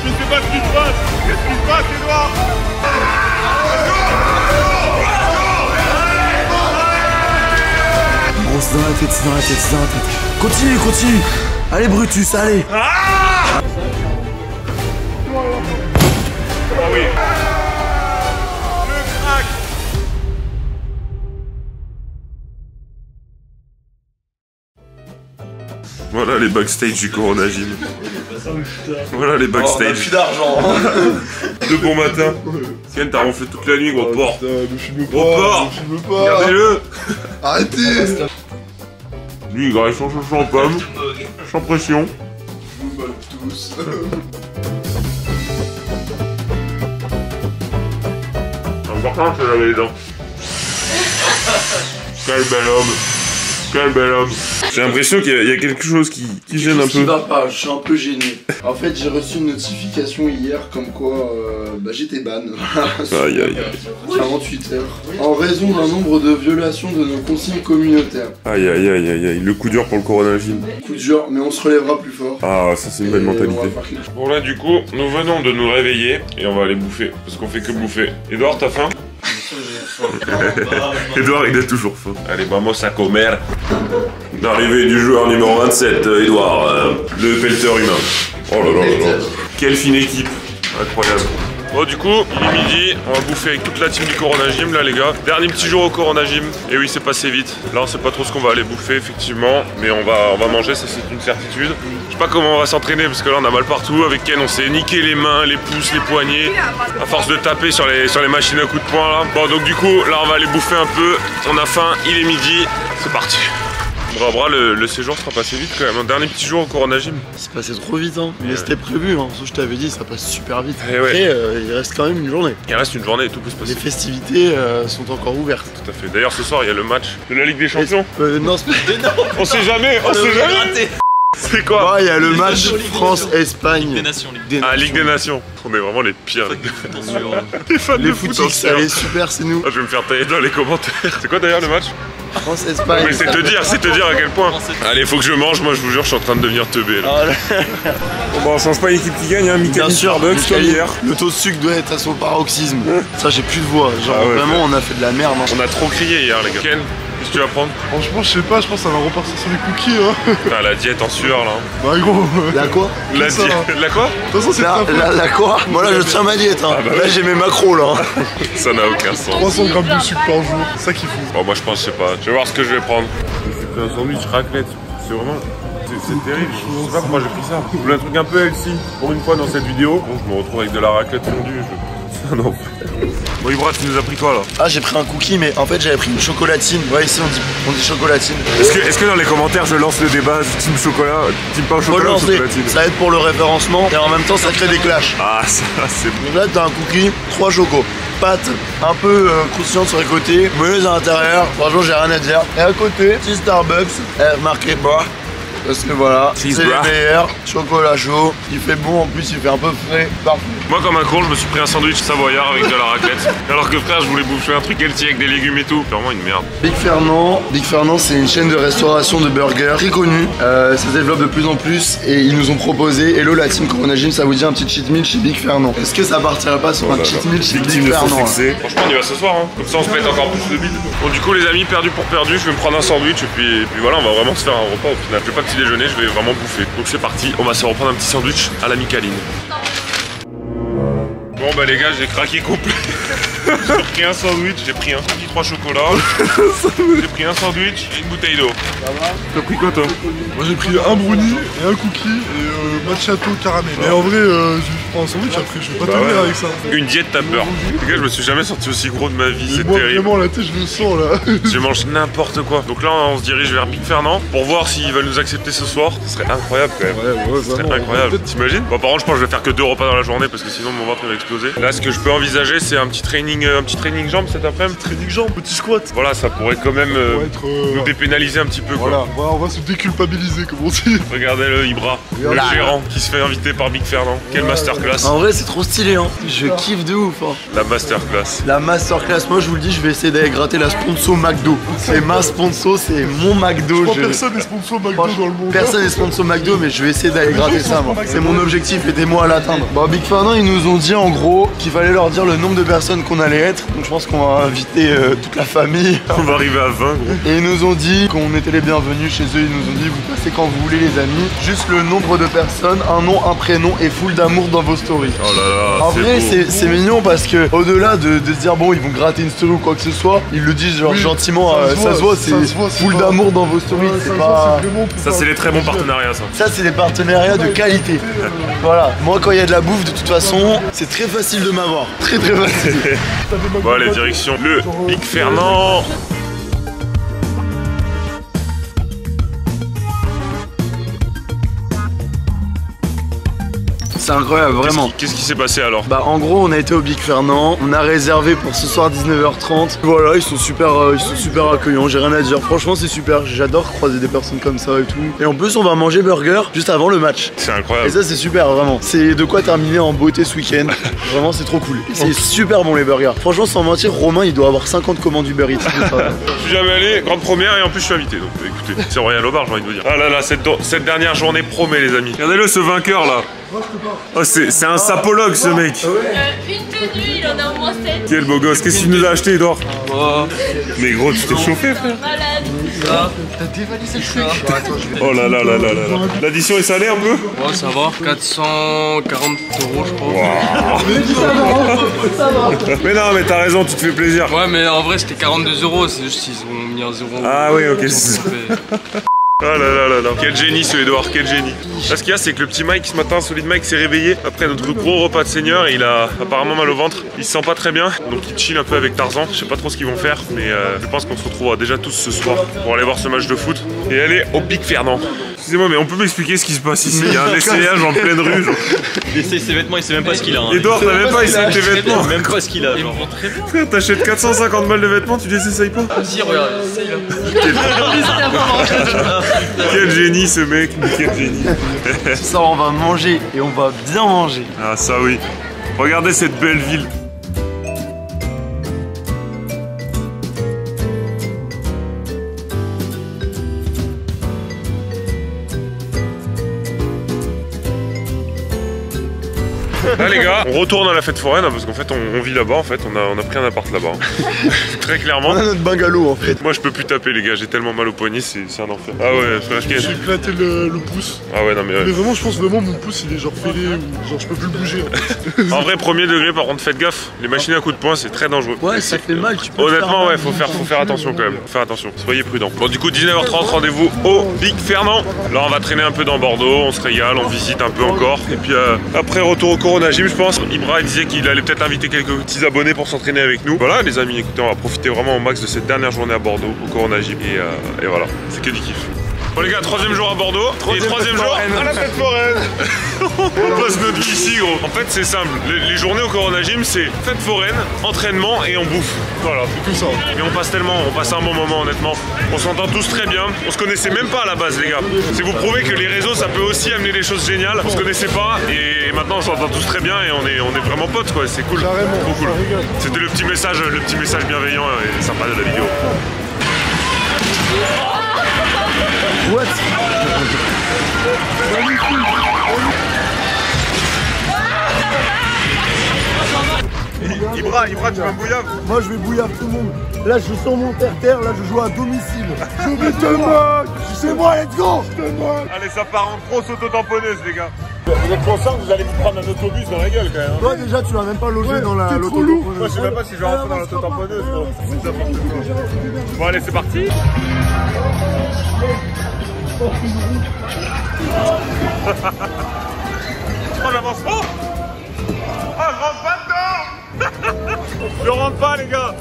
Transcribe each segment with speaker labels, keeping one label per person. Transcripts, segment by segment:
Speaker 1: Je sais pas ce qui se passe. Qu'est-ce qui se passe, Edouard?
Speaker 2: Gros, c'est dans la tête, c'est dans la tête, c'est dans la tête. Continue, continue. Allez, Brutus, allez.
Speaker 1: Ah! Oh oui. Le crack.
Speaker 3: Voilà les backstage du Corona Gym. Voilà les backstage.
Speaker 2: On a plus d'argent.
Speaker 3: De bon matin. Ken, t'as ronflé toute la nuit, gros porc.
Speaker 4: Ne filme
Speaker 3: Gros porc.
Speaker 4: pas.
Speaker 3: Regardez-le.
Speaker 4: Arrêtez.
Speaker 3: Lui, il graille sans pomme. Sans pression.
Speaker 4: Je vous balle tous.
Speaker 3: Important, c'est laver les dents. Quel bel homme. Quel bel homme. J'ai l'impression qu'il y a quelque chose qui gêne un peu.
Speaker 2: Ça va pas, je suis un peu gêné. En fait, j'ai reçu une notification hier comme quoi j'étais ban.
Speaker 3: Aïe aïe aïe.
Speaker 2: 48 heures. En raison d'un nombre de violations de nos consignes communautaires.
Speaker 3: Aïe aïe aïe aïe aïe. Le coup dur pour le Corona Gym.
Speaker 2: Coup dur, mais on se relèvera plus fort.
Speaker 3: Ah, ça c'est une belle
Speaker 2: Et
Speaker 3: mentalité.
Speaker 2: on va faire quelque chose.
Speaker 3: Bon là du coup, nous venons de nous réveiller et on va aller bouffer. Parce qu'on fait que bouffer. Edouard, t'as faim? Edouard, il a toujours faim. Allez, vamos a comer. L'arrivée du joueur numéro 27, Edouard, le pelleteur humain. Oh là là là là. Quelle fine équipe. Incroyable. Bon du coup, il est midi, on va bouffer avec toute la team du Corona Gym là les gars. Dernier petit jour au Corona Gym. Et oui, c'est passé vite. Là on sait pas trop ce qu'on va aller bouffer effectivement. Mais on va manger, ça c'est une certitude. Je sais pas comment on va s'entraîner parce que là on a mal partout. Avec Ken on s'est niqué les mains, les pouces, les poignets. À force de taper sur les machines à coups de poing là. Bon donc du coup, là on va aller bouffer un peu. On a faim, il est midi, c'est parti. Bras, le séjour sera passé vite quand même. Un dernier petit jour au Corona Gym.
Speaker 2: C'est passé trop vite, hein. Mais c'était prévu, hein. Je t'avais dit, ça passe super vite.
Speaker 3: Et ouais.
Speaker 2: Après, il reste quand même une journée.
Speaker 3: Il reste une journée et tout peut se passer.
Speaker 2: Les festivités sont encore ouvertes.
Speaker 3: Tout à fait. D'ailleurs, ce soir, il y a le match de la Ligue des Champions.
Speaker 2: Non, c'est pas...
Speaker 3: On sait jamais, on sait jamais. C'est quoi?
Speaker 2: Il y a le match France-Espagne.
Speaker 5: Ligue des Nations.
Speaker 3: Ah, Ligue des Nations. On est vraiment les pires. Les fans
Speaker 2: Les
Speaker 3: de foot
Speaker 2: footix,
Speaker 3: anciens.
Speaker 2: allez, super, c'est nous.
Speaker 3: Ah, je vais me faire tailler dans les commentaires. C'est quoi d'ailleurs le match?
Speaker 2: France-Espagne.
Speaker 3: Mais c'est te dire à quel point. Allez, faut que je mange, moi je vous jure, je suis en train de devenir teubé là.
Speaker 2: Ah, là.
Speaker 3: Bon, on change pas l'équipe qui gagne, hein.
Speaker 2: Bien sûr,
Speaker 3: Starbucks comme hier.
Speaker 2: le taux de sucre doit être à son paroxysme. Ça, j'ai plus de voix. Genre,
Speaker 3: Ah ouais,
Speaker 2: vraiment, on a fait de la merde. Hein.
Speaker 3: On a trop crié hier, les gars. Ken, qu'est-ce que tu vas prendre?
Speaker 4: Franchement, je sais pas, je pense que ça va repartir sur les cookies, hein.
Speaker 3: Putain, la diète en sueur là.
Speaker 4: Bah, gros.
Speaker 2: La quoi?
Speaker 3: La
Speaker 4: ça,
Speaker 3: diète. La quoi?
Speaker 4: De toute façon, c'est pas
Speaker 2: La quoi? Moi, là, je tiens ma diète. Hein.
Speaker 3: Ah, bah
Speaker 2: là,
Speaker 3: ouais.
Speaker 2: j'ai mes macros, là.
Speaker 3: Ça n'a aucun sens.
Speaker 4: 300 grammes de sucre par jour. C'est ça qu'il faut.
Speaker 3: Bon, moi je pense, je sais pas. Je vais voir ce que je vais prendre. J'ai pris un sandwich raclette. C'est vraiment. C'est terrible. Je sais pas pourquoi j'ai pris ça. Je voulais un truc un peu healthy pour une fois dans cette vidéo. Bon, je me retrouve avec de la raclette fondue. C'est un enfer. Bon, Ibra, tu nous as pris quoi là?
Speaker 2: Ah, j'ai pris un cookie, mais en fait, j'avais pris une chocolatine. Ouais, ici, on dit chocolatine.
Speaker 3: Est-ce que dans les commentaires je lance le débat team chocolat, team pain au
Speaker 2: Faut le
Speaker 3: chocolat ou
Speaker 2: lancer.
Speaker 3: chocolatine?
Speaker 2: Ça aide pour le référencement et en même temps, ça crée des clashs.
Speaker 3: Ah, ça c'est bon.
Speaker 2: Donc là, t'as un cookie, 3 chocos. Pâte un peu croustillante sur les côtés, moelleuse à l'intérieur. Franchement, j'ai rien à dire. Et à côté, petit Starbucks, marqué bas. Parce que voilà, c'est les meilleurs. Chocolat chaud, il fait bon en plus, il fait un peu frais. Parfait.
Speaker 3: Moi, comme un con, je me suis pris un sandwich savoyard avec de la raclette. Alors que frère, je voulais bouffer un truc healthy avec des légumes et tout. C'est vraiment une merde.
Speaker 2: Big Fernand, c'est une chaîne de restauration de burgers très connue. Ça se développe de plus en plus et ils nous ont proposé Hello la team Corona Gym, ça vous dit un petit cheat meal chez Big Fernand. Est-ce que ça partirait pas sur un cheat meal chez Big Fernand hein?
Speaker 3: Franchement, on y va ce soir. Hein. Comme ça, on se met encore plus de bide. Bon, du coup, les amis, perdu pour perdu, je vais me prendre un sandwich et puis voilà, on va vraiment se faire un repas au final. Je vais pas petit déjeuner, je vais vraiment bouffer. Donc c'est parti, on va se reprendre un petit sandwich à la Micaline. Bon bah les gars, j'ai craqué complet. J'ai pris un sandwich, j'ai pris un cookie 3 chocolats, j'ai pris un sandwich et une bouteille d'eau. T'as pris quoi toi?
Speaker 4: Moi, j'ai pris un brownie et un cookie et macchiato caramel. Mais en vrai, je prends un sandwich après, je vais pas tenir avec ça.
Speaker 3: Une diète, t'as peur. Les gars, je me suis jamais senti aussi gros de ma vie, c'est
Speaker 4: Moi,
Speaker 3: terrible.
Speaker 4: vraiment, la tête, je le sens là.
Speaker 3: Je mange n'importe quoi. Donc là, on se dirige vers Big Fernand pour voir s'il va nous accepter ce soir. Ce serait incroyable quand même.
Speaker 4: Ouais,
Speaker 3: Ce serait
Speaker 4: vraiment.
Speaker 3: incroyable. T'imagines? Bon, par contre, je pense que je vais faire que 2 repas dans la journée parce que sinon mon ventre il va exploser. Là, ce que je peux envisager, c'est un petit training jambes cet après-midi.
Speaker 4: Training jambes, petit squat.
Speaker 3: Voilà, ça pourrait quand même nous dépénaliser un petit peu quoi.
Speaker 4: Voilà, on va se déculpabiliser comme on dit.
Speaker 3: Regardez le Ibra, le
Speaker 4: Regarde.
Speaker 3: gérant qui se fait inviter par Big Fernand. Quel masterclass. masterclass.
Speaker 2: En vrai, c'est trop stylé, hein. Je kiffe de ouf, hein.
Speaker 3: La masterclass.
Speaker 2: La masterclass, moi je vous le dis, je vais essayer d'aller gratter la sponsor McDo. C'est ma sponsor, c'est mon McDo.
Speaker 4: Personne n'est sponsor McDo dans le monde.
Speaker 2: Personne n'est sponsor McDo, mais je vais essayer d'aller gratter ça, moi. C'est mon objectif, aidez-moi à l'atteindre. Bon, Big Fernand, ils nous ont dit en gros qu'il fallait leur dire le nombre de personnes qu'on allait être. Donc je pense qu'on va inviter toute la famille.
Speaker 3: On va arriver à 20, gros.
Speaker 2: Et ils nous ont dit qu'on était les bienvenus chez eux. Ils nous ont dit, vous passez quand vous voulez, les amis. Juste le nombre de personnes, un nom, un prénom et full d'amour dans vos stories.
Speaker 3: Oh là là,
Speaker 2: En vrai, c'est mignon parce que au-delà de se dire bon, ils vont gratter une story ou quoi que ce soit, ils le disent genre gentiment, ça se voit, c'est full d'amour dans vos stories. C'est pas.
Speaker 3: Ça, c'est les très bons partenariats, ça.
Speaker 2: Ça, c'est des partenariats de qualité. Voilà. Moi, quand il y a de la bouffe, de toute façon, c'est très facile de m'avoir. Très très facile.
Speaker 3: Bon, allez, direction le Big Fernand.
Speaker 2: C'est incroyable, vraiment.
Speaker 3: Qu'est-ce qui s'est passé alors?
Speaker 2: Bah en gros on a été au Big Fernand, on a réservé pour ce soir 19h30. Voilà, ils sont super accueillants, j'ai rien à dire. Franchement c'est super, j'adore croiser des personnes comme ça et tout. Et en plus on va manger burger juste avant le match.
Speaker 3: C'est incroyable.
Speaker 2: Et ça c'est super vraiment. C'est de quoi terminer en beauté ce week-end. Vraiment c'est trop cool. C'est super bon les burgers. Franchement sans mentir, Romain il doit avoir 50 commandes Uber Eats.
Speaker 3: Je suis jamais allé, grande première et en plus je suis invité. Donc écoutez, c'est royal au bar, j'ai envie de vous dire. Ah là là, cette dernière journée promet les amis. Regardez-le ce vainqueur là. Oh, c'est un sapologue ce mec.
Speaker 5: Une tenue, il en a au moins 7.
Speaker 3: Quel beau gosse. Qu'est-ce qu'il nous a acheté, Edouard? Mais gros, tu t'es chauffé, frère.
Speaker 5: Malade.
Speaker 2: T'as dévalisé le truc.
Speaker 3: Oh là là là là là là. L'addition est salée un peu?
Speaker 6: Ouais, ça va. 440 € je crois.
Speaker 3: Mais non, mais t'as raison, tu te fais plaisir.
Speaker 6: Ouais, mais en vrai c'était 42 €, c'est juste qu'ils ont mis un 0.
Speaker 3: Ah oui, ok. Oh là là là là. Quel génie ce Edouard, quel génie. Là, ce qu'il y a, c'est que le petit Mike ce matin, Solid Mike, s'est réveillé après notre gros repas de seigneur et il a apparemment mal au ventre. Il se sent pas très bien, donc il chill un peu avec Tarzan. Je sais pas trop ce qu'ils vont faire, mais je pense qu'on se retrouvera déjà tous ce soir pour aller voir ce match de foot et aller au Big Fernand. Excusez-moi, mais on peut m'expliquer ce qui se passe ici? Il y a un essayage en pleine rue.
Speaker 7: Il essaye ses vêtements, il sait même pas ce qu'il a. Hein.
Speaker 3: Edouard, t'as même pas essayé tes vêtements.
Speaker 7: Même pas ce qu'il a. Genre.
Speaker 3: Frère, t'achètes 450 balles de vêtements, tu les essayes pas?
Speaker 6: Si, regarde, essaye là.
Speaker 3: Quel génie ce mec, quel génie.
Speaker 2: Ça on va manger et on va bien manger.
Speaker 3: Ah ça oui. Regardez cette belle ville. Là les gars, on retourne à la fête foraine hein, parce qu'en fait on vit là-bas en fait, on a pris un appart là-bas. Très clairement.
Speaker 2: On a notre bungalow en fait.
Speaker 3: Moi je peux plus taper les gars, j'ai tellement mal au poignet, c'est un enfer. Ah ouais, frère,
Speaker 4: J'ai éclaté le pouce.
Speaker 3: Ah ouais non mais...
Speaker 4: Mais vraiment je pense vraiment mon pouce il est genre fêlé ou genre je peux plus le bouger en fait.
Speaker 3: En vrai premier degré par contre faites gaffe, les machines à coups de poing c'est très dangereux.
Speaker 2: Ouais ça fait mal, tu peux.
Speaker 3: Honnêtement ouais, faut faire attention quand même, faire attention, soyez prudents. Bon du coup 19h30 rendez-vous au Big Fernand. Là on va traîner un peu dans Bordeaux, on se régale, on visite un peu encore. Et puis après retour au Corona Gym je pense. Ibra disait qu'il allait peut-être inviter quelques petits abonnés pour s'entraîner avec nous. Voilà les amis, écoutez on va profiter vraiment au max de cette dernière journée à Bordeaux au Corona Gym et voilà, c'est que du kiff. Bon les gars, troisième jour à Bordeaux et troisième jour à la fête foraine. On passe notre vie ici gros. En fait c'est simple, les journées au Corona Gym c'est fête foraine, entraînement et on bouffe. Voilà, c'est tout ça. Mais on passe un bon moment honnêtement. On s'entend tous très bien. On se connaissait même pas à la base les gars. C'est vous prouver que les réseaux ça peut aussi amener des choses géniales. On se connaissait pas et maintenant on s'entend tous très bien et on est vraiment potes quoi. C'est cool.
Speaker 4: Carrément,
Speaker 3: trop cool. C'était le petit message bienveillant et sympa de la vidéo.
Speaker 2: What?
Speaker 3: Ibra, tu vas bouillave.
Speaker 2: Moi je vais bouillir tout le monde. Là je sors mon terre, là je joue à domicile. Je te moque. C'est moi, let's go. Je te moque.
Speaker 3: Allez, ça part en grosse auto-tamponneuse les gars. Vous êtes conscient que vous allez vous prendre un autobus dans la gueule quand même hein.
Speaker 2: Toi déjà tu vas même pas loger dans la l'auto-tamponneuse.
Speaker 3: Moi je sais même pas si je vais rentrer dans l'auto-tamponneuse. Bon allez c'est parti. Oh j'avance pas. Ah je rentre pas dedans. Je rentre pas les gars.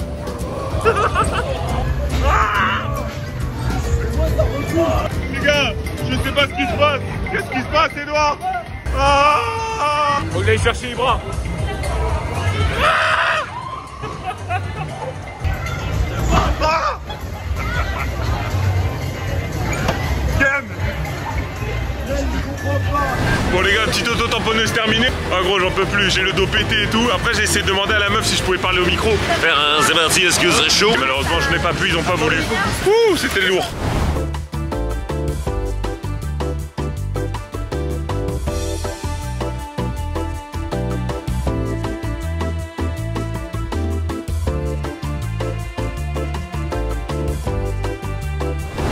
Speaker 3: Les gars, je sais pas ce qui se passe. Qu'est-ce qui se passe Edouard? Faut que j'aille chercher Ibra. Ken, je comprends pas. Bon les gars, petite auto-tamponneuse terminée. Ah gros, j'en peux plus, j'ai le dos pété et tout. Après j'ai essayé de demander à la meuf si je pouvais parler au micro. C'est parti, est-ce que c'est chaud? Malheureusement je n'ai pas pu, ils ont pas voulu. Ouh, c'était lourd.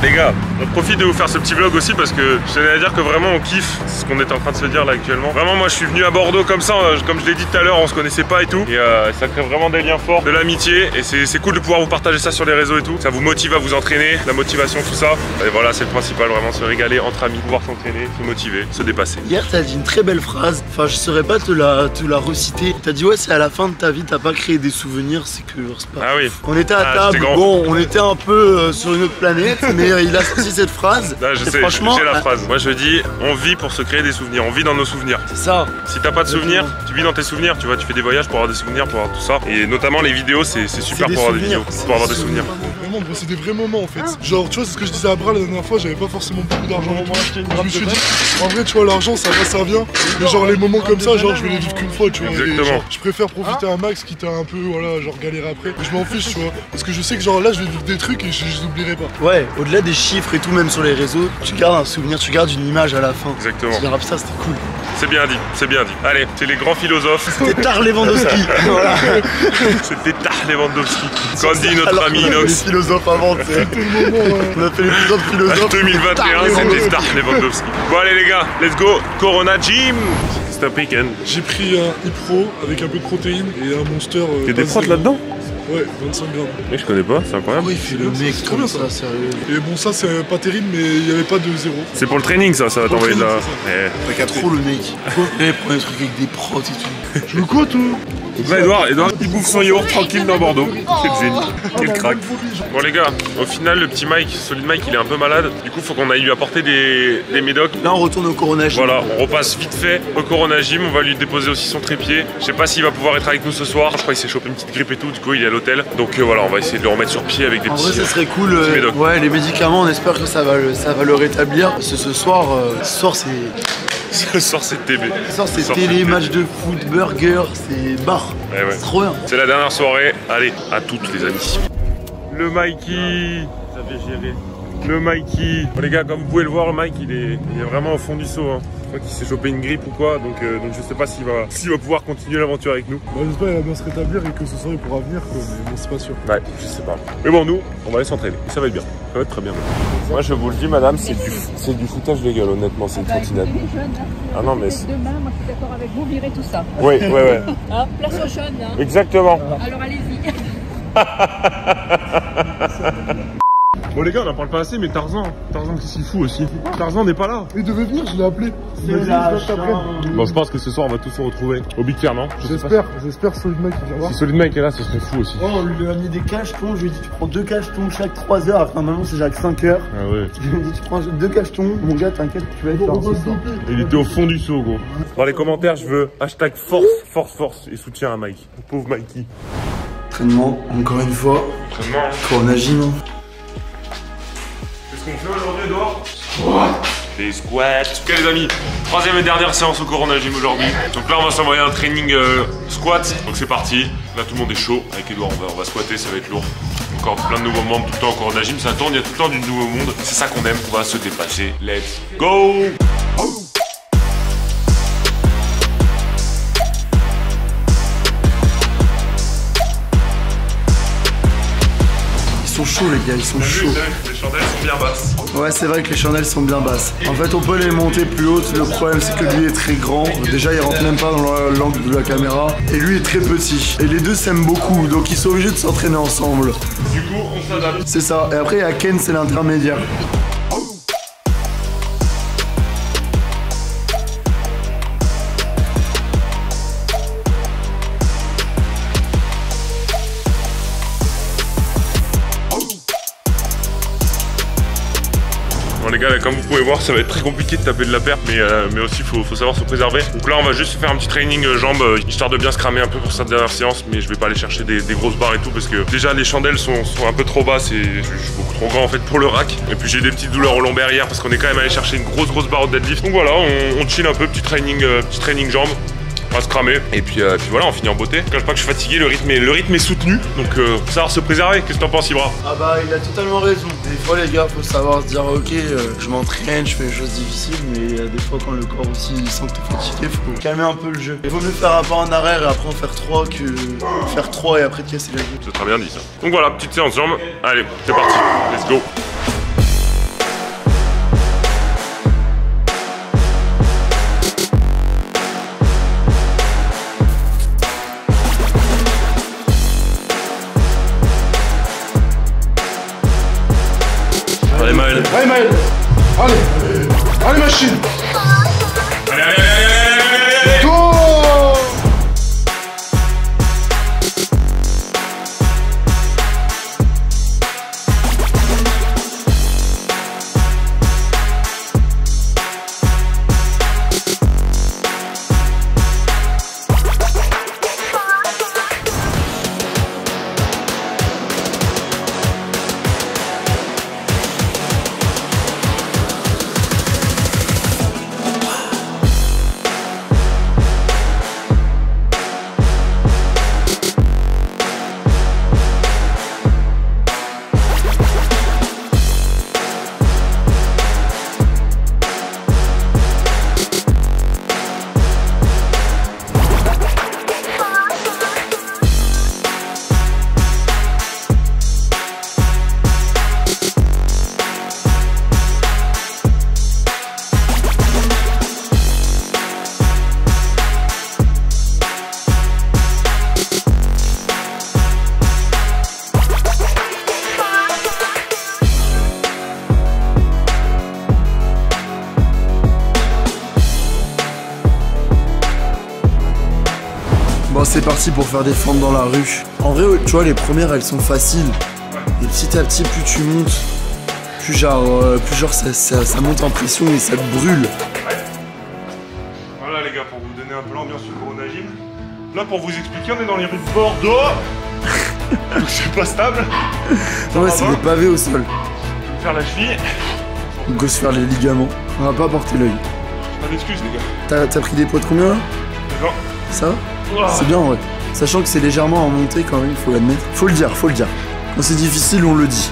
Speaker 3: Les gars, on profite de vous faire ce petit vlog aussi parce que je tenais à dire que vraiment on kiffe ce qu'on est en train de se dire là actuellement. Vraiment moi je suis venu à Bordeaux comme ça, comme je l'ai dit tout à l'heure, on se connaissait pas et tout. Et ça crée vraiment des liens forts, de l'amitié et c'est cool de pouvoir vous partager ça sur les réseaux et tout. Ça vous motive à vous entraîner, la motivation, tout ça. Et voilà, c'est le principal, vraiment se régaler entre amis, pouvoir s'entraîner, se motiver, se dépasser.
Speaker 2: Hier t'as dit une très belle phrase, enfin je saurais pas te la reciter. T'as dit ouais c'est à la fin de ta vie t'as pas créé des souvenirs, c'est que c'est pas.
Speaker 3: Ah oui.
Speaker 2: On était à table, bon on était un peu sur une autre planète, mais il a sorti cette phrase.
Speaker 3: Là, je sais,
Speaker 2: franchement,
Speaker 3: j'ai la phrase. Moi je dis, on vit pour se créer des souvenirs, on vit dans nos souvenirs.
Speaker 2: C'est ça.
Speaker 3: Si t'as pas de souvenirs, tu vis dans tes souvenirs, tu vois, tu fais des voyages pour avoir des souvenirs, pour avoir tout ça. Et notamment les vidéos, c'est super pour avoir des vidéos, pour avoir des souvenirs.
Speaker 4: Vraiment, c'est des vrais moments en fait. Genre, tu vois, c'est ce que je disais à Bra la dernière fois, j'avais pas forcément beaucoup d'argent. Je me suis dit, en vrai, tu vois, l'argent ça va, ça vient. Mais genre, les moments comme ça, genre, je vais les vivre qu'une fois, tu vois.
Speaker 3: Exactement.
Speaker 4: Genre, je préfère profiter un max quitte à un peu, voilà, genre galérer après. Mais je m'en fiche, tu vois. Parce que je sais que, genre, là, je vais vivre des trucs et je les oublierai pas.
Speaker 2: Ouais, au-delà des chiffres et tout, même sur les réseaux, tu gardes un souvenir, tu gardes une image à la fin.
Speaker 3: Exactement.
Speaker 2: Tu diras, ça c'était cool.
Speaker 3: C'est bien dit, c'est bien dit. Allez, c'est les grands philosophes.
Speaker 2: C'était Tar Lewandowski. Voilà.
Speaker 3: C'était Tar Lewandowski. Quand dit notre ami
Speaker 2: Les
Speaker 3: Inox.
Speaker 2: philosophes avant, tu sais. On a fait l'épisode philosophe.
Speaker 3: 2021, c'était Tar Lewandowski. Bon allez les gars, let's go. Corona Gym. Stop weekend.
Speaker 4: J'ai pris un Ipro avec un peu de protéines et un Monster.
Speaker 3: Y'a des protes là-dedans?
Speaker 4: Ouais, 25 grammes.
Speaker 3: Mais je connais pas, c'est incroyable.
Speaker 2: Oui, il fait le mec
Speaker 4: trop bien ça,
Speaker 2: sérieux.
Speaker 4: Et bon, ça c'est pas terrible, mais il n'y avait pas de zéro.
Speaker 3: C'est pour le training ça va t'envoyer de la.
Speaker 2: T'as qu'à trop le mec. Il prend des trucs avec des protes et tout.
Speaker 4: Je veux quoi, toi?
Speaker 3: Donc là, Edouard, il bouffe son yaourt tranquille dans Bordeaux. Quel génie, quel crack. Bon les gars, au final, le petit Mike, Solid Mike, il est un peu malade. Du coup, faut qu'on aille lui apporter des médocs.
Speaker 2: Là, on retourne au Corona Gym.
Speaker 3: Voilà, on repasse vite fait au Corona Gym. On va lui déposer aussi son trépied. Je sais pas s'il va pouvoir être avec nous ce soir. Je crois qu'il s'est chopé une petite grippe et tout. Du coup, il est à l'hôtel. Donc voilà, on va essayer de le remettre sur pied avec des petits.
Speaker 2: En vrai, ça serait cool.
Speaker 3: médocs.
Speaker 2: Ouais, les médicaments, on espère que ça va le rétablir. Parce que ce soir, c'est.
Speaker 3: Ce soir, c'est TB.
Speaker 2: Ce soir, c'est télé, match de foot, burger, c'est bar.
Speaker 3: Ouais, ouais.
Speaker 2: C'est trop bien.
Speaker 3: C'est la dernière soirée. Allez, à toutes les amis. Le Mikey. Ça fait gérer. Le Mikey. Bon, les gars, comme vous pouvez le voir, le Mike, il est vraiment au fond du seau. Hein. Je crois qu'il s'est chopé une grippe ou quoi. Donc je sais pas s'il va pouvoir continuer l'aventure avec nous.
Speaker 4: Bah, j'espère qu'il va bien se rétablir et que ce soir il pourra venir, quoi. Mais bon, c'est pas sûr.
Speaker 3: Ouais, je sais pas. Mais bon, nous, on va aller s'entraîner. Ça va être bien. Ça va être très bien. Moi, je vous le dis, madame, c'est du foutage de gueule, honnêtement. C'est une trottinette. Ah non, mais.
Speaker 8: Demain, moi je suis d'accord avec vous, virez tout ça.
Speaker 3: Oui, ouais.
Speaker 8: Hein, place aux jeunes. Hein.
Speaker 3: Exactement.
Speaker 8: Alors allez-y.
Speaker 3: Bon les gars, on en parle pas assez, mais Tarzan, qu'est-ce qu'il fout aussi? Tarzan n'est pas là.
Speaker 4: Il devait venir, je l'ai appelé.
Speaker 3: Bon, je pense que ce soir, on va tous se retrouver au Big Fair, non?
Speaker 4: J'espère Solid Mike qui vient voir.
Speaker 3: Si Solid Mike est là, ce serait fou aussi.
Speaker 2: Oh, on lui a mis des cachetons. Je lui ai dit, tu prends 2 cachetons chaque 3 heures. Enfin, maintenant, c'est chaque 5 heures.
Speaker 3: Ah ouais.
Speaker 2: Je lui ai dit, tu prends 2 cachetons. Mon gars, t'inquiète, tu vas être fort.
Speaker 3: Il était au fond du seau, gros. Dans les commentaires, je veux hashtag force et soutien à Mike. Pauvre Mikey.
Speaker 2: Entraînement, encore une fois.
Speaker 3: Entraînement.
Speaker 2: Corona Gym.
Speaker 3: Qu'est-ce qu'on fait aujourd'hui, Edouard? Des squats. Ok les amis, 3e et dernière séance au Corona Gym aujourd'hui. Donc là on va s'envoyer un training squat. Donc c'est parti. Là tout le monde est chaud. Avec Edouard on va squatter, ça va être lourd. Encore plein de nouveaux membres tout le temps au Corona Gym. Ça tourne, il y a tout le temps du nouveau monde. C'est ça qu'on aime, on va se dépasser. Let's go!
Speaker 2: Ils sont chauds les gars, ils sont chauds.
Speaker 3: Les chandelles sont bien basses.
Speaker 2: Ouais, c'est vrai que les chandelles sont bien basses. En fait, on peut les monter plus hautes. Le problème, c'est que lui est très grand. Déjà, il rentre même pas dans l'angle de la caméra. Et lui est très petit. Et les deux s'aiment beaucoup, donc ils sont obligés de s'entraîner ensemble.
Speaker 3: Du coup, on s'adapte.
Speaker 2: C'est ça. Et après, il y a Ken, c'est l'intermédiaire.
Speaker 3: Bon les gars, là, comme vous pouvez voir, ça va être très compliqué de taper de la perte, mais aussi faut savoir se préserver. Donc là, on va juste faire un petit training jambes, histoire de bien se cramer un peu pour cette dernière séance, mais je vais pas aller chercher des grosses barres et tout, parce que déjà les chandelles sont un peu trop basses et je suis beaucoup trop grand en fait pour le rack. Et puis j'ai eu des petites douleurs au lombaire hier parce qu'on est quand même allé chercher une grosse barre au deadlift. Donc voilà, on chill un peu, petit training jambes. On va se cramer et puis voilà, on finit en beauté. Je cache pas que je suis fatigué, le rythme est soutenu, donc faut savoir se préserver. Qu'est-ce que t'en penses, Ibra?
Speaker 2: Ah bah il a totalement raison. Des fois les gars, faut savoir se dire ok, je m'entraîne, je fais des choses difficiles, mais des fois quand le corps aussi sent que t'es fatigué, faut calmer un peu le jeu. Il vaut mieux faire un pas en arrière et après en faire 3 que faire 3 et après te casser la gueule.
Speaker 3: C'est très bien dit ça. Donc voilà, petite séance jambes. Allez, c'est parti, let's go.
Speaker 7: Allez Maël.
Speaker 4: Allez Maël. Allez machine.
Speaker 3: Allez.
Speaker 4: Go.
Speaker 2: Bon c'est parti pour faire des fentes dans la rue. En vrai tu vois les premières elles sont faciles. Et petit à petit plus tu montes, plus genre ça monte en pression et ça te brûle.
Speaker 3: Voilà les gars, pour vous donner un peu l'ambiance du Corona Gym. Là pour vous expliquer, on est dans les rues de Bordeaux. Donc c'est pas stable.
Speaker 2: Ouais c'est des pavés au sol.
Speaker 3: Faire la cheville.
Speaker 2: Go se faire les ligaments. On va pas porter l'œil.
Speaker 3: Pas d'excuses les gars.
Speaker 2: T'as pris des poids de combien là?
Speaker 3: D'accord.
Speaker 2: Ça? C'est bien ouais. Sachant que c'est légèrement en montée quand même, faut l'admettre. Faut le dire. Quand c'est difficile, on le dit.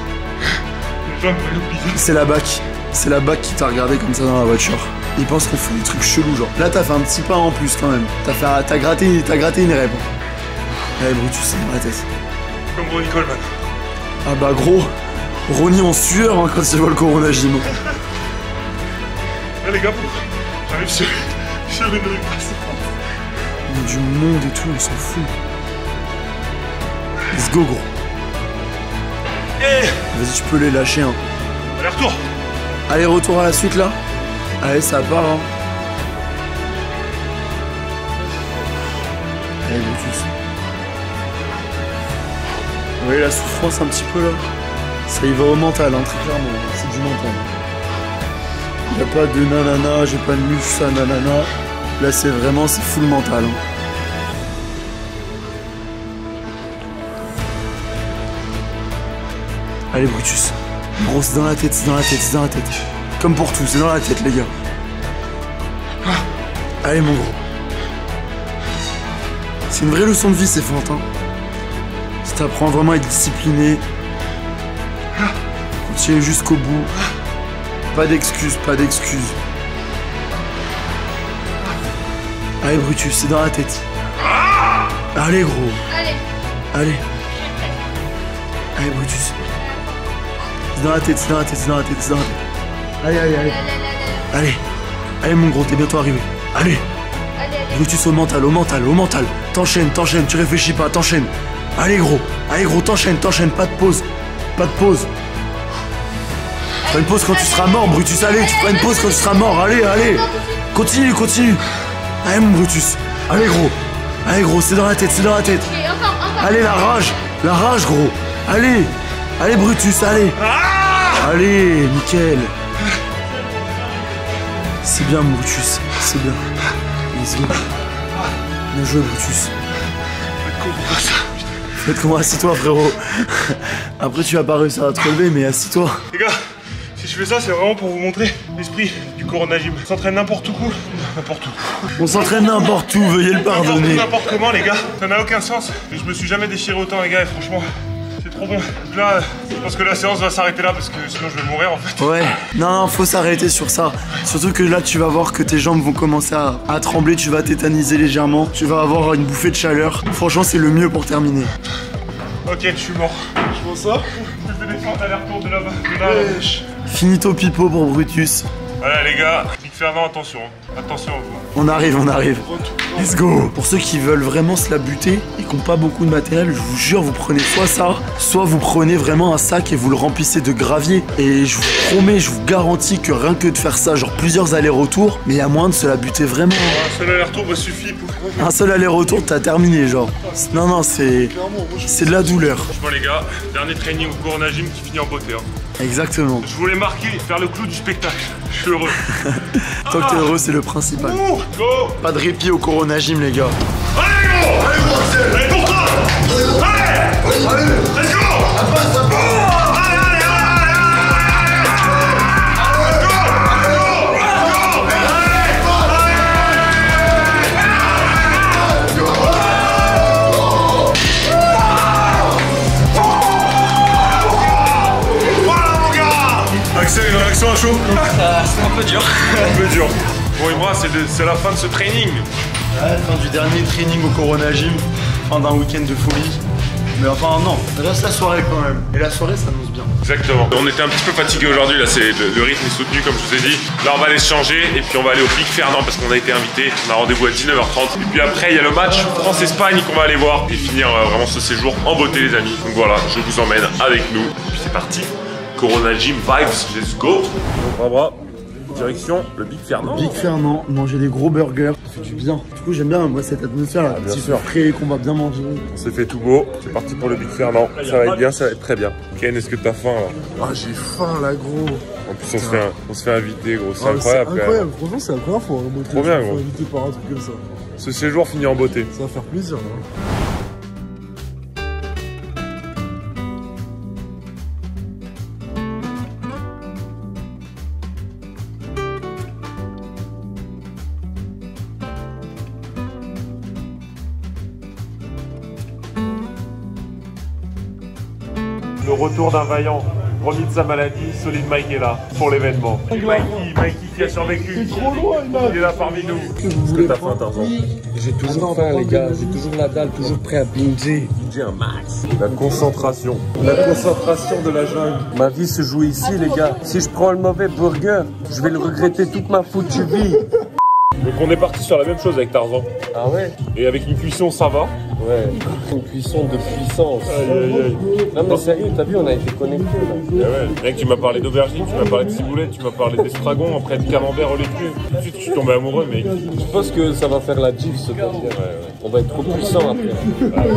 Speaker 2: C'est la BAC. C'est la BAC qui t'a regardé comme ça dans la voiture. Il pense qu'on fait des trucs chelous genre. Là t'as fait un petit pas en plus quand même. T'as gratté une rêve. Allez Brutus, c'est dans la tête.
Speaker 3: Comme Ronnie Coleman.
Speaker 2: Ah bah gros, Ronnie en sueur hein, quand il voit le Corona Gym.
Speaker 3: Là les gars, j'arrive sur une rue.
Speaker 2: Il y a du monde et tout, on s'en fout. Let's go gros. Vas-y tu peux les lâcher hein.
Speaker 3: Allez retour.
Speaker 2: Allez retour à la suite là. Allez ça part hein. Allez Brutus. Vous voyez la souffrance un petit peu là. Ça y va au mental hein, très clairement. C'est du mental. Il n'y a pas de nanana, j'ai pas de muscle, ça nanana. Là c'est full mental. Hein. Allez Brutus. Gros c'est dans la tête, c'est dans la tête. Comme pour tout, c'est dans la tête les gars. Allez mon gros. C'est une vraie leçon de vie ces fentes hein. Si t'apprends vraiment à être discipliné. Continue jusqu'au bout. Pas d'excuses. Allez Brutus, c'est dans la tête. Allez gros. Allez Brutus. C'est dans la tête. Allez mon gros, t'es bientôt arrivé. Allez. Brutus au mental. T'enchaînes, tu réfléchis pas, t'enchaînes. Allez gros, t'enchaînes, pas de pause. Tu feras une pause quand tu seras mort, Brutus, allez, tu feras une pause quand tu seras mort, allez. Continue. Allez mon Brutus. Allez gros, c'est dans la tête. Allez la rage gros. Allez Brutus, allez. Allez, nickel. bien, Brutus. C'est bien. Let's go. Bien joué, Brutus. Faites comment, assis-toi, frérot. Après, tu vas pas réussir à te relever, mais assis-toi.
Speaker 1: Les gars, si je fais ça, c'est vraiment pour vous montrer l'esprit du Corona Gym. On s'entraîne n'importe où, n'importe où.
Speaker 2: On s'entraîne n'importe où, veuillez le pardonner.
Speaker 1: N'importe comment, les gars. Ça n'a aucun sens. Et je me suis jamais déchiré autant, les gars, et franchement, c'est trop bon. Donc là, je pense que la séance va s'arrêter là parce que sinon je vais mourir en fait.
Speaker 2: Ouais, non, faut s'arrêter sur ça. Surtout que là, tu vas voir que tes jambes vont commencer à trembler, tu vas tétaniser légèrement, tu vas avoir une bouffée de chaleur. Franchement, c'est le mieux pour terminer.
Speaker 1: Ok, je suis mort.
Speaker 4: Je vois ça.
Speaker 1: Je fais des fentes aller-retour de là-bas.
Speaker 2: Finito pipo pour Brutus.
Speaker 1: Voilà, les gars, Big Fernand, attention. Attention à vous.
Speaker 2: On arrive, on arrive. Let's go. Pour ceux qui veulent vraiment se la buter et qui n'ont pas beaucoup de matériel, je vous jure, vous prenez soit ça, soit vous prenez vraiment un sac et vous le remplissez de gravier. Et je vous promets, je vous garantis que rien que de faire ça, genre plusieurs allers-retours, mais il y a moyen de se la buter vraiment.
Speaker 1: Un seul aller-retour me suffit pour...
Speaker 2: Un seul aller-retour, t'as terminé, genre. Non, non, c'est de la douleur.
Speaker 1: Franchement, les gars, dernier training au Corona Gym qui finit en beauté. Hein.
Speaker 2: Exactement.
Speaker 1: Je voulais marquer, faire le clou du spectacle. Je suis heureux.
Speaker 2: Tant que t'es heureux, c'est le principal.
Speaker 1: Go.
Speaker 2: Pas de répit au Corona Gym, les gars.
Speaker 1: Allez, gros. Allez, gros. Allez, pour toi. Allez. Allez. Let's go. Axel, une réaction à chaud?
Speaker 6: C'est un peu dur.
Speaker 1: Un peu dur. Bon, et moi, c'est la fin de ce training.
Speaker 2: Ouais, fin du dernier training au Corona Gym, fin d'un week-end de folie. Mais enfin, non, il reste la soirée quand même. Et la soirée s'annonce bien.
Speaker 3: Exactement. On était un petit peu fatigués aujourd'hui, là, le rythme est soutenu, comme je vous ai dit. Là, on va aller se changer et puis on va aller au Big Fernand parce qu'on a été invité. On a rendez-vous à 19h30. Et puis après, il y a le match France-Espagne qu'on va aller voir et finir vraiment ce séjour en beauté, les amis. Donc voilà, je vous emmène avec nous. Et puis c'est parti. Corona Gym Vibes, let's go. Donc, bras, direction le Big Fernand.
Speaker 2: Big Fernand, manger des gros burgers, ça fait du bien. Du coup, j'aime bien moi cette atmosphère là, petit frais qu'on va bien manger.
Speaker 3: On s'est fait tout beau, c'est parti pour le Big Fernand. Ça va être bien, ça va être très bien. Ken, est-ce que t'as faim là?
Speaker 4: Ah, j'ai faim là, gros.
Speaker 3: En plus, on se fait inviter, gros. C'est incroyable.
Speaker 4: C'est incroyable, franchement, c'est la première fois.
Speaker 3: Trop bien, gros.
Speaker 4: Invité par un truc comme ça.
Speaker 3: Ce séjour finit en beauté.
Speaker 4: Ça va faire plaisir là.
Speaker 3: Le retour d'un vaillant, remis de sa maladie, Solid Mike est là pour l'événement. Mikey qui a survécu.
Speaker 4: C'est trop loin,
Speaker 3: il est là parmi nous. Est-ce que t'as faim, Tarzan?
Speaker 6: J'ai toujours faim, les gars. J'ai toujours la dalle, toujours prêt à binger.
Speaker 3: Binger un max. La concentration. La concentration de la jungle.
Speaker 6: Ma vie se joue ici, les gars. Si je prends le mauvais burger, je vais le regretter toute ma foutue vie.
Speaker 3: Donc on est parti sur la même chose avec Tarzan.
Speaker 6: Ah ouais?
Speaker 3: Et avec une cuisson, ça va?
Speaker 6: Ouais, une cuisson de puissance.
Speaker 3: Aïe, aïe, aïe.
Speaker 6: Non mais sérieux, t'as vu, on a été connectés là.
Speaker 3: Ah ouais. Mec, tu m'as parlé d'aubergine, tu m'as parlé de ciboulette, tu m'as parlé d'estragon, après de camembert au lait cru. Tout de suite, je suis tombé amoureux, mec.
Speaker 6: Je pense que ça va faire la diff ce burger.
Speaker 3: Ouais.
Speaker 6: On va être trop puissant après.
Speaker 3: Ah ouais.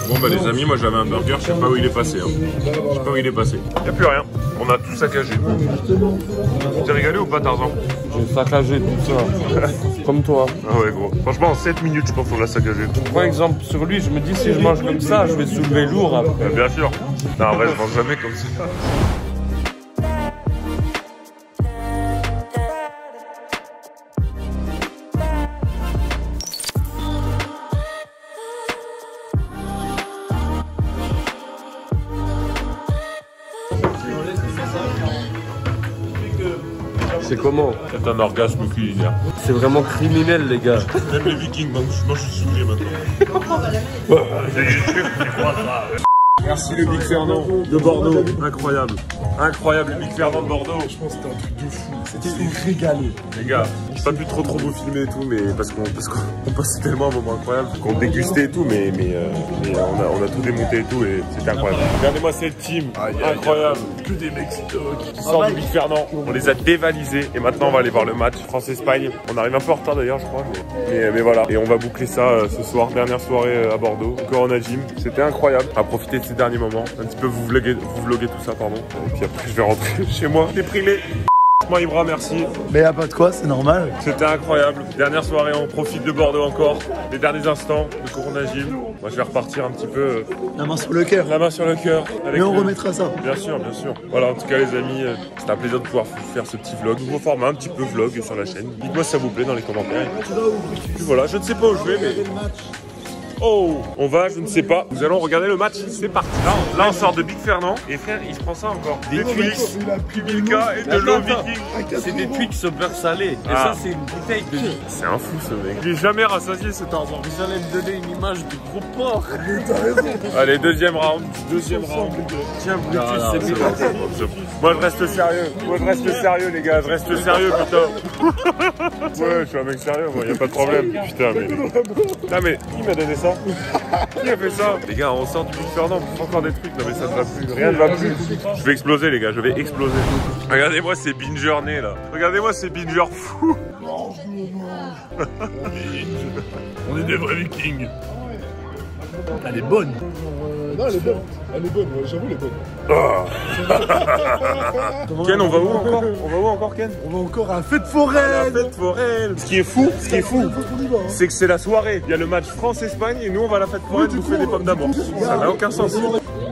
Speaker 3: Bon bah les amis, moi j'avais un burger, je sais pas où il est passé. Hein. Je sais pas où il est passé. Y'a plus rien, on a tout saccagé. Tu t'es régalé ou pas, Tarzan?
Speaker 6: J'ai saccagé tout ça. Comme toi.
Speaker 3: Ah ouais gros. Franchement en 7 minutes je pense qu'on l'a saccagé.
Speaker 6: Je prends exemple sur lui, je me dis si je mange comme ça, je vais soulever lourd après.
Speaker 3: Bien sûr. Non en vrai je mange jamais comme ça.
Speaker 6: C'est comment?
Speaker 3: C'est un orgasme culinaire.
Speaker 6: C'est vraiment criminel les gars.
Speaker 3: Même les vikings, moi je suis souillé maintenant. Merci le Big Fernand de Bordeaux. Incroyable. Incroyable le Big Fernand de Bordeaux.
Speaker 4: Je pense que c'était un truc de fou. C'était régalé.
Speaker 3: Les gars, j'ai pas pu trop vous filmer et tout, mais parce qu'on passait tellement un moment incroyable qu'on dégustait et tout, mais on a tout démonté et tout et c'était incroyable. Regardez-moi cette team, incroyable.
Speaker 4: Que des mecs
Speaker 3: qui sortent du Big Fernand. On les a dévalisés et maintenant on va aller voir le match France-Espagne. On arrive un peu en retard d'ailleurs je crois, mais voilà. Et on va boucler ça ce soir, dernière soirée à Bordeaux, au Corona Gym. C'était incroyable, à profiter de ces derniers moments, un petit peu vous vloguer tout ça pardon. Et puis après je vais rentrer chez moi, déprimé. Moi Ibra, merci.
Speaker 2: Mais y'a pas de quoi, c'est normal.
Speaker 3: C'était incroyable. Dernière soirée, on profite de Bordeaux encore. Les derniers instants de Corona Gym. Moi je vais repartir un petit peu.
Speaker 2: La main sur le cœur.
Speaker 3: La main sur le cœur.
Speaker 2: Mais on remettra ça.
Speaker 3: Bien sûr, bien sûr. Voilà, en tout cas les amis, c'était un plaisir de pouvoir faire ce petit vlog. Nouveau format, un petit peu vlog sur la chaîne. Dites-moi si ça vous plaît dans les commentaires. Puis voilà, je ne sais pas où je vais, mais... Oh, on va, je ne sais pas. Nous allons regarder le match, c'est parti. Là, on sort de Big Fernand. Et frère, il se prend ça encore. Des Twix, Milka et de l'eau Viking.
Speaker 6: C'est des Twix au beurre salé. Et ça, c'est une bouteille de...
Speaker 3: C'est un fou ce mec. Il est jamais rassasié cet argent.
Speaker 6: Vous allez me donner une image du gros porc.
Speaker 3: Allez, deuxième round.
Speaker 6: Tiens, Bluetooth, c'est bien.
Speaker 3: Moi, je reste sérieux. Les gars. Je reste sérieux, putain. Ouais, je suis un mec sérieux, moi. Y a pas de problème. Putain, mais... Non, mais qui m'a donné ça? Qui a fait ça? Les gars, on sort du Big Fernand, on prend encore des trucs. Non, mais ça ne va plus. Rien ne va plus. Je vais exploser, les gars. Je vais exploser. Regardez-moi ces binger-nés, là. Regardez-moi ces binger fous.
Speaker 4: On est des vrais vikings. Elle est bonne. Non, elle est bonne. Elle est bonne, ouais, j'avoue, elle est bonne.
Speaker 3: Ken, on va où encore? Ken?
Speaker 4: On va encore à la fête foraine.
Speaker 3: Ce qui est fou, c'est que c'est la soirée. Il y a le match France-Espagne et nous on va à la fête foraine bouffer des pommes d'amour. Ça n'a aucun sens.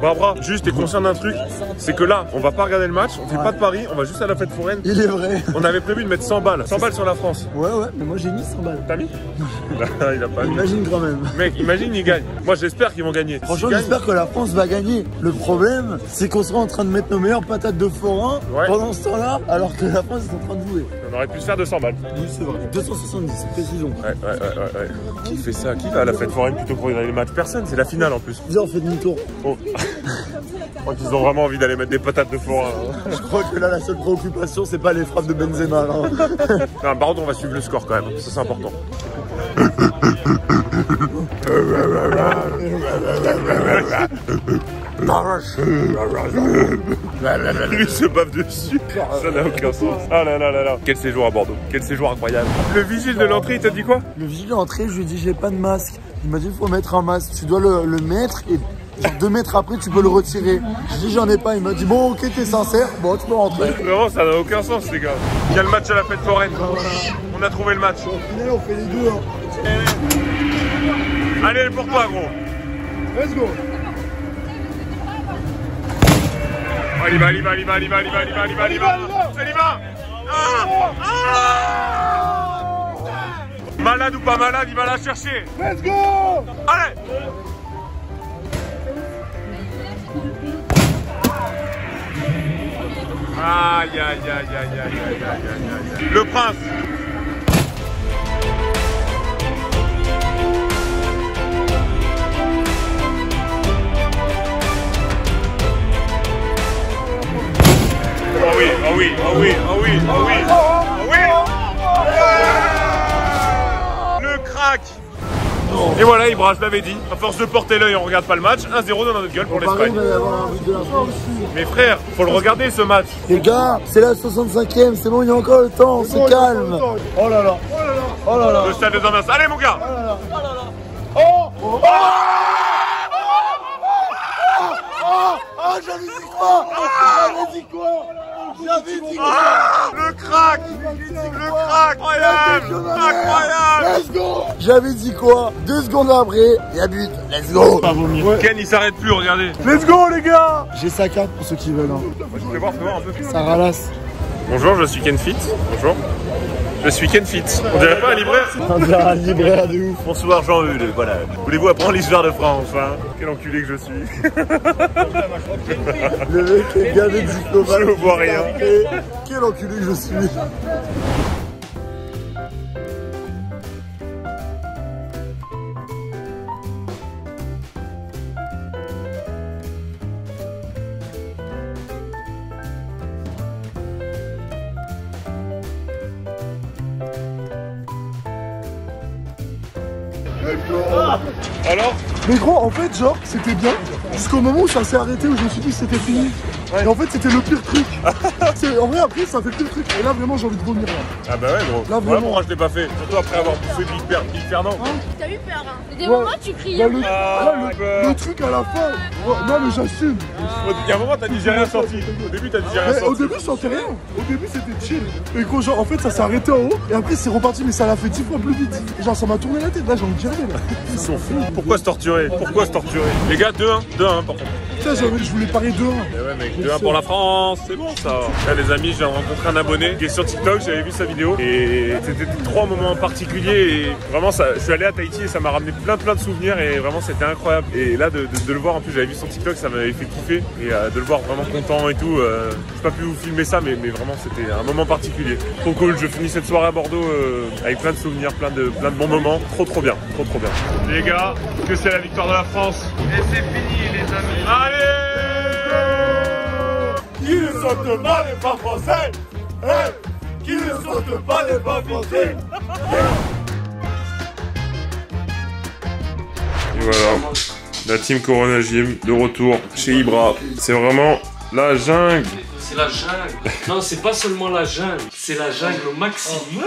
Speaker 3: Barbara, juste t'es conscient d'un truc, c'est que là, on va pas regarder le match, on fait pas de paris, on va juste à la fête foraine.
Speaker 2: Il est vrai.
Speaker 3: On avait prévu de mettre 100 balles. 100 balles sur la France.
Speaker 2: Ouais, mais moi j'ai mis 100 balles.
Speaker 3: T'as mis? Il a pas mis.
Speaker 2: Imagine quand même.
Speaker 3: Mec, imagine ils gagnent. Moi j'espère qu'ils vont gagner.
Speaker 2: Franchement, j'espère que la France va gagner. Le problème, c'est qu'on sera en train de mettre nos meilleures patates de forain pendant ce temps-là, alors que la France est en train de jouer.
Speaker 3: On aurait pu se faire 200 balles.
Speaker 2: Oui, c'est vrai. 270, précisons.
Speaker 3: Ouais. Qui fait ça? Qui va à la fête foraine plutôt que regarder les matchs? Personne, c'est la finale en plus.
Speaker 2: Viens, on fait demi-tour.
Speaker 3: Oh. Je crois qu'ils ont vraiment envie d'aller mettre des patates de forain.
Speaker 2: Je crois que là, la seule préoccupation, c'est pas les frappes de Benzema. Hein.
Speaker 3: Non, par contre, on va suivre le score quand même. Ça, c'est important. Lui se bave dessus. Ça n'a aucun sens. Ah là. Quel séjour à Bordeaux. Quel séjour incroyable. Le vigile de l'entrée, il t'a dit quoi?
Speaker 2: Le vigile de l'entrée, je lui ai dit j'ai pas de masque. Il m'a dit il faut mettre un masque. Tu dois le mettre et genre 2 mètres après tu peux le retirer. Je dis j'en ai pas. Il m'a dit bon ok t'es sincère. Bon tu peux rentrer.
Speaker 3: Vraiment ça n'a aucun sens les gars. Il y a le match à la fête foraine. On a trouvé le match.
Speaker 2: Au final on fait les deux. Hein.
Speaker 3: Allez pour toi gros.
Speaker 4: Let's go.
Speaker 3: Il y va. Malade ou pas malade, il va la chercher.
Speaker 4: Let's go.
Speaker 3: Allez. Aïe. Le prince. Oh oui. Le crack. Et voilà, Ibra, je l'avais dit. À force de porter l'œil, on regarde pas le match. 1-0 dans notre gueule pour l'Espagne. Mais frère, faut le regarder ce match.
Speaker 2: Les gars, c'est la 65e, c'est bon, il y a encore le temps, on se calme. Oh là là.
Speaker 3: Le stade des ambiances. Allez mon gars.
Speaker 2: J'avais dit quoi.
Speaker 3: Le crack. Incroyable.
Speaker 2: Let's go. J'avais dit quoi. 2 secondes après, il y a but. Let's go.
Speaker 3: Ken il s'arrête plus, regardez.
Speaker 2: Let's go les gars. J'ai sa carte pour ceux qui veulent. Hein.
Speaker 3: Fais voir un peu.
Speaker 2: Ça ralasse.
Speaker 3: Bonjour, je suis Ken Fit. Bonjour. Je suis Ken Fit. On dirait pas un libraire?
Speaker 2: On dirait un libraire de ouf.
Speaker 3: Bonsoir Jean-Eudes, voilà. Voulez-vous apprendre l'histoire de France, hein? Quel enculé que je suis.
Speaker 2: Le mec est gavé de diplomate.
Speaker 3: Je ne vois rien.
Speaker 2: Quel enculé que je suis.
Speaker 3: Alors?
Speaker 4: Mais gros, en fait, genre, c'était bien. Jusqu'au moment où ça s'est arrêté, où je me suis dit que c'était fini. Et en fait, c'était le pire truc. En vrai, après, ça fait le pire truc. Et là, vraiment, j'ai envie de vomir. Là.
Speaker 1: Ah bah ouais, gros.
Speaker 4: Là,
Speaker 1: Voilà
Speaker 4: vraiment.
Speaker 1: pourquoi je l'ai pas fait. Surtout après avoir bouffé Big Fernand.
Speaker 8: T'as eu peur, hein. Des
Speaker 4: Ouais.
Speaker 8: moments, tu criais.
Speaker 4: Là,
Speaker 1: Ah,
Speaker 4: le truc à la fin. Non, mais j'assume.
Speaker 1: Il y a un moment, t'as dit j'ai rien senti. Au début, t'as dit j'ai rien
Speaker 4: Mais au
Speaker 1: senti.
Speaker 4: début, je sentais rien. Au début, c'était chill. Et quand, genre, en fait, ça s'est arrêté en haut. Et après, c'est reparti, mais ça l'a fait 10 fois plus vite. Et genre, ça m'a tourné la tête. Là, j'ai envie de tirer, là.
Speaker 1: Ils sont fous. Pourquoi se torturer? Pourquoi se torturer? Les gars, 2-1. 2-1 par contre.
Speaker 4: Putain, je voulais parier 2-1.
Speaker 1: Eh ouais mec, 2-1 pour la France, c'est bon ça. Là les amis, j'ai rencontré un abonné qui est sur TikTok, j'avais vu sa vidéo et c'était 3 moments particuliers et vraiment ça, je suis allé à Tahiti et ça m'a ramené plein de souvenirs et vraiment c'était incroyable. Et là de le voir, en plus j'avais vu son TikTok, ça m'avait fait kiffer et de le voir vraiment content et tout, j'ai pas pu vous filmer ça mais vraiment c'était un moment particulier. Trop cool, je finis cette soirée à Bordeaux avec plein de souvenirs, plein de bons moments, trop bien, trop bien. Les gars, que c'est la victoire de la France. Et c'est fini les amis. Allez!
Speaker 2: Qui ne saute pas n'est pas français. Qui ne saute pas n'est pas français.
Speaker 3: Et voilà, la team Corona Gym de retour chez Ibra. C'est vraiment la jungle.
Speaker 6: C'est la jungle. Non, c'est pas seulement la jungle, c'est la jungle au maximum.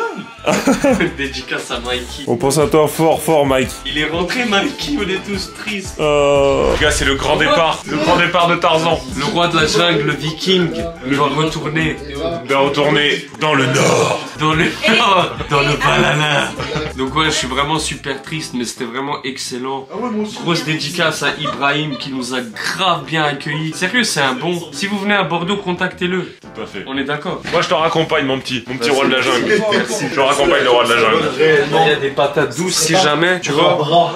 Speaker 6: Dédicace à Mikey.
Speaker 3: On pense à toi fort Mike.
Speaker 6: Il est rentré, Mikey, on est tous tristes.
Speaker 1: Les gars, c'est le grand départ de Tarzan.
Speaker 6: Le roi de la jungle, le viking, il va retourner.
Speaker 1: Il va retourner dans le nord.
Speaker 6: Dans le banana. Donc ouais, je suis vraiment super triste, mais c'était vraiment excellent. Grosse dédicace à Ibrahim qui nous a grave bien accueillis. Sérieux, c'est un bon. Si vous venez à Bordeaux, contactez-le.
Speaker 1: Tout à fait.
Speaker 6: On est d'accord.
Speaker 1: Moi, je te raccompagne, mon petit roi de la jungle. Merci. Je te raccompagne, le roi de la jungle.
Speaker 6: Il y a des patates douces si jamais, tu vois.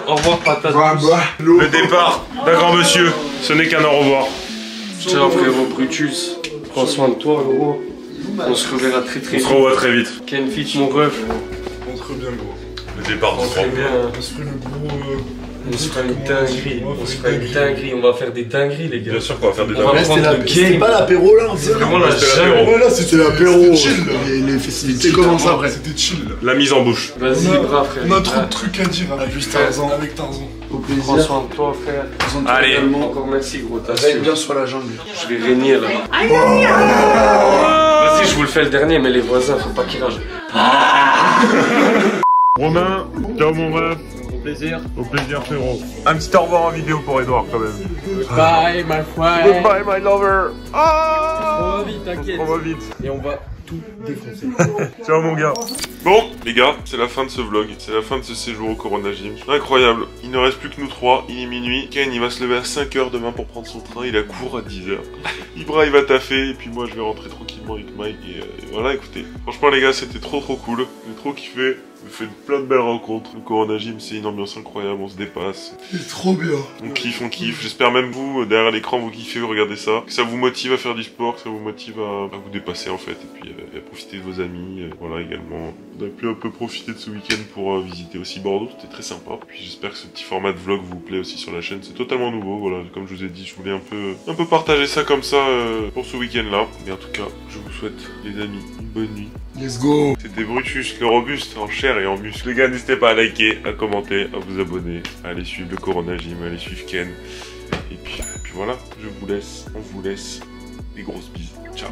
Speaker 6: Au revoir, patates douces.
Speaker 1: Le départ d'un grand monsieur, ce n'est qu'un au revoir.
Speaker 6: Ciao frérot Brutus. Prends soin de toi, gros. On se reverra très
Speaker 1: On
Speaker 6: vite.
Speaker 1: se revoit très vite.
Speaker 6: Ken Fit, mon ref.
Speaker 4: On se revient, gros.
Speaker 1: Le départ du
Speaker 6: Très
Speaker 1: grand.
Speaker 6: bien.
Speaker 4: On se fait le gros.
Speaker 6: On se fera une dinguerie. On se fera une dinguerie. On va faire des dingueries, les gars.
Speaker 1: Bien sûr qu'on va faire des
Speaker 6: On va
Speaker 1: dingueries.
Speaker 6: prendre le
Speaker 2: C'était
Speaker 6: game.
Speaker 2: pas l'apéro là,
Speaker 6: C'est vraiment la
Speaker 1: C'était
Speaker 6: jungle.
Speaker 1: l'apéro.
Speaker 4: Ouais, là,
Speaker 2: c'était l'apéro.
Speaker 4: C'était chill, là.
Speaker 2: Les festivités commencent après.
Speaker 4: C'était chill, là.
Speaker 1: La mise en bouche.
Speaker 6: Vas-y, bras, frère.
Speaker 4: On a trop de trucs à dire avec
Speaker 2: plus
Speaker 4: Tarzan. Avec Tarzan.
Speaker 2: Au
Speaker 6: Prends
Speaker 2: plaisir.
Speaker 6: soin de toi, frère.
Speaker 1: Allez.
Speaker 6: Encore merci, gros. T'as
Speaker 2: Règne
Speaker 6: su.
Speaker 2: bien sur la jungle.
Speaker 6: Je vais régner là. Vas-y, je vous le fais le dernier, mais les voisins, faut pas qu'ils ragent.
Speaker 1: Romain, ciao mon ref.
Speaker 6: Au plaisir.
Speaker 1: Au plaisir frérot. Un petit au revoir en vidéo pour Edouard quand même.
Speaker 6: Bye, my friend.
Speaker 1: Goodbye my lover. Ah,
Speaker 6: On va vite, t'inquiète.
Speaker 1: on va vite.
Speaker 6: Et on va tout défoncer.
Speaker 1: Ciao mon gars.
Speaker 3: Bon, les gars, c'est la fin de ce vlog. C'est la fin de ce séjour au Corona Gym. Incroyable. Il ne reste plus que nous trois. Il est minuit. Ken, il va se lever à 5h demain pour prendre son train. Il a cours à 10h. Ibra, il va taffer. Et puis moi, je vais rentrer tranquillement avec Mike. Et voilà, écoutez. Franchement, les gars, c'était trop cool. J'ai trop kiffé. On fait plein de belles rencontres. Le Corona Gym, c'est une ambiance incroyable. On se dépasse.
Speaker 4: C'est trop bien.
Speaker 3: On kiffe. J'espère même vous, derrière l'écran, vous kiffez, vous regardez ça. Que ça vous motive à faire du sport, que ça vous motive à vous dépasser en fait. Et puis à profiter de vos amis. Voilà également. On a pu un peu profiter de ce week-end pour visiter aussi Bordeaux. C'était très sympa. Puis j'espère que ce petit format de vlog vous plaît aussi sur la chaîne. C'est totalement nouveau. Voilà, comme je vous ai dit, je voulais un peu partager ça comme ça pour ce week-end-là. Mais en tout cas, je vous souhaite, les amis, une bonne nuit.
Speaker 4: Let's go.
Speaker 3: C'était Brutus, le robuste en chair et en muscle. Les gars, n'hésitez pas à liker, à commenter, à vous abonner, à aller suivre le Corona Gym, à aller suivre Ken. Et puis voilà, je vous laisse, on vous laisse. Des grosses bises. Ciao.